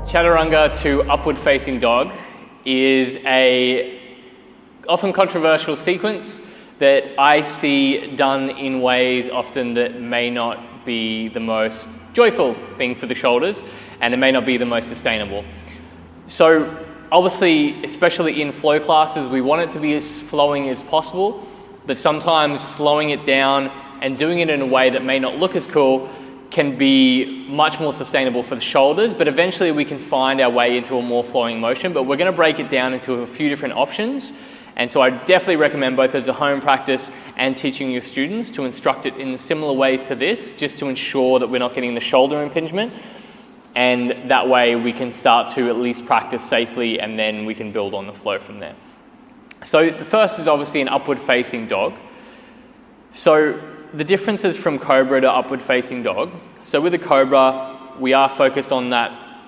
Chaturanga to upward facing dog is a often controversial sequence that I see done in ways often that may not be the most joyful thing for the shoulders, and it may not be the most sustainable. So obviously, especially in flow classes, we want it to be as flowing as possible, but sometimes slowing it down and doing it in a way that may not look as cool can be much more sustainable for the shoulders, but eventually we can find our way into a more flowing motion. But we're going to break it down into a few different options. And so I definitely recommend, both as a home practice and teaching your students, to instruct it in similar ways to this, just to ensure that we're not getting the shoulder impingement. And that way we can start to at least practice safely, and then we can build on the flow from there. So the first is obviously an upward facing dog. So the differences from Cobra to upward facing dog. So with a Cobra, we are focused on that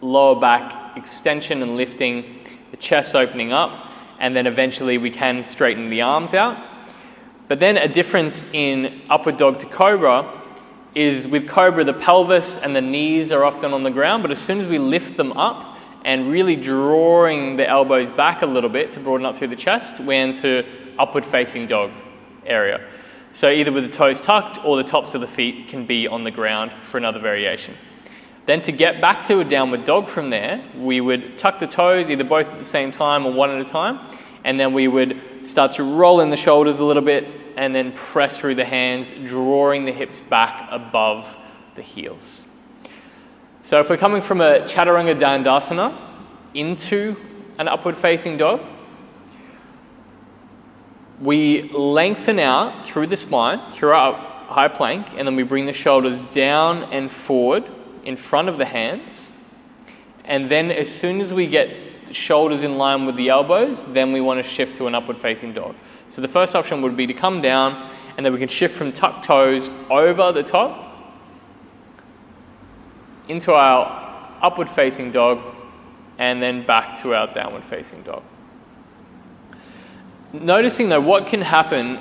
lower back extension and lifting, the chest opening up, and then eventually we can straighten the arms out. But then a difference in upward dog to Cobra is, with Cobra, the pelvis and the knees are often on the ground, but as soon as we lift them up and really drawing the elbows back a little bit to broaden up through the chest, we're into upward facing dog area. So either with the toes tucked or the tops of the feet can be on the ground for another variation. Then to get back to a downward dog from there, we would tuck the toes, either both at the same time or one at a time, and then we would start to roll in the shoulders a little bit and then press through the hands, drawing the hips back above the heels. So if we're coming from a Chaturanga Dandasana into an upward facing dog, we lengthen out through the spine, through our high plank, and then we bring the shoulders down and forward in front of the hands. And then as soon as we get the shoulders in line with the elbows, then we want to shift to an upward facing dog. So the first option would be to come down, and then we can shift from tucked toes over the top into our upward facing dog, and then back to our downward facing dog. Noticing though, what can happen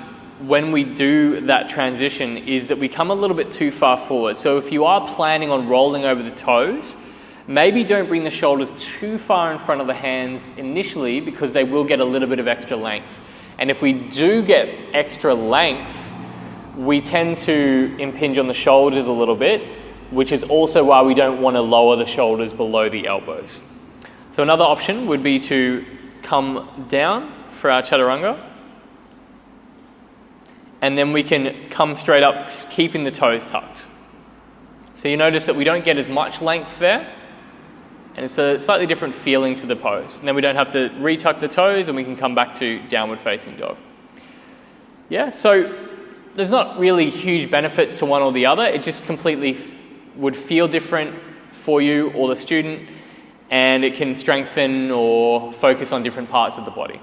when we do that transition is that we come a little bit too far forward. So if you are planning on rolling over the toes, maybe don't bring the shoulders too far in front of the hands initially, because they will get a little bit of extra length. And if we do get extra length, we tend to impinge on the shoulders a little bit, which is also why we don't want to lower the shoulders below the elbows. So another option would be to come down for our Chaturanga, and then we can come straight up, keeping the toes tucked. So you notice that we don't get as much length there, and it's a slightly different feeling to the pose. And then we don't have to retuck the toes, and we can come back to downward facing dog. Yeah, so there's not really huge benefits to one or the other. It just completely would feel different for you or the student, and it can strengthen or focus on different parts of the body.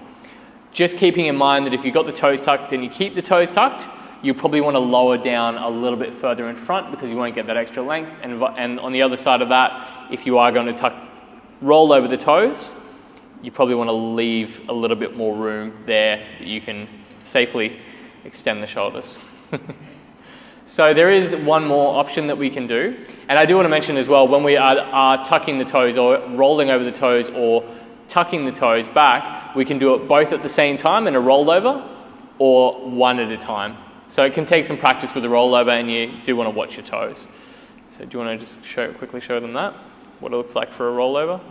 Just keeping in mind that if you've got the toes tucked and you keep the toes tucked, you probably want to lower down a little bit further in front, because you won't get that extra length. And on the other side of that, if you are going to roll over the toes, you probably want to leave a little bit more room there that you can safely extend the shoulders. So there is one more option that we can do. And I do want to mention as well, when we are tucking the toes or rolling over the toes or tucking the toes back, we can do it both at the same time in a rollover, or one at a time. So it can take some practice with the rollover, and you do want to watch your toes. So do you want to just quickly show them that, what it looks like for a rollover?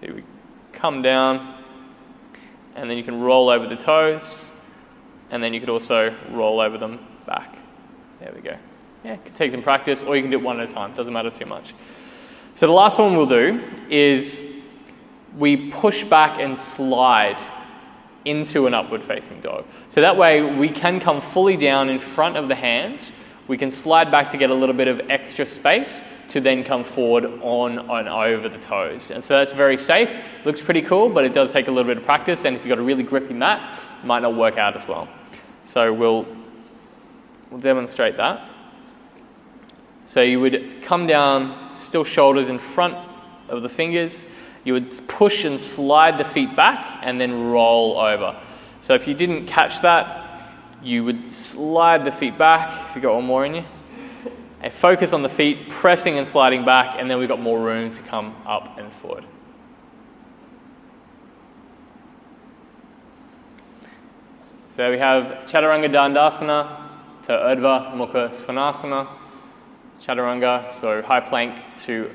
So we come down, and then you can roll over the toes, and then you could also roll over them back. There we go. Yeah, it can take some practice, or you can do it one at a time. Doesn't matter too much. So the last one we'll do is we push back and slide into an upward facing dog. So that way we can come fully down in front of the hands. We can slide back to get a little bit of extra space to then come forward on and over the toes. And so that's very safe. Looks pretty cool, but it does take a little bit of practice. And if you've got a really grippy mat, it might not work out as well. So we'll demonstrate that. So you would come down, still shoulders in front of the fingers. You would push and slide the feet back and then roll over. So if you didn't catch that, you would slide the feet back. If you got one more in you. a focus on the feet, pressing and sliding back, and then we've got more room to come up and forward. So we have Chaturanga Dandasana to Urdhva Mukha Svanasana. Chaturanga, so high plank to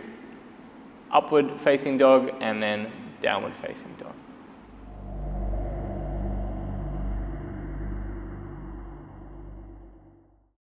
upward facing dog, and then downward facing dog.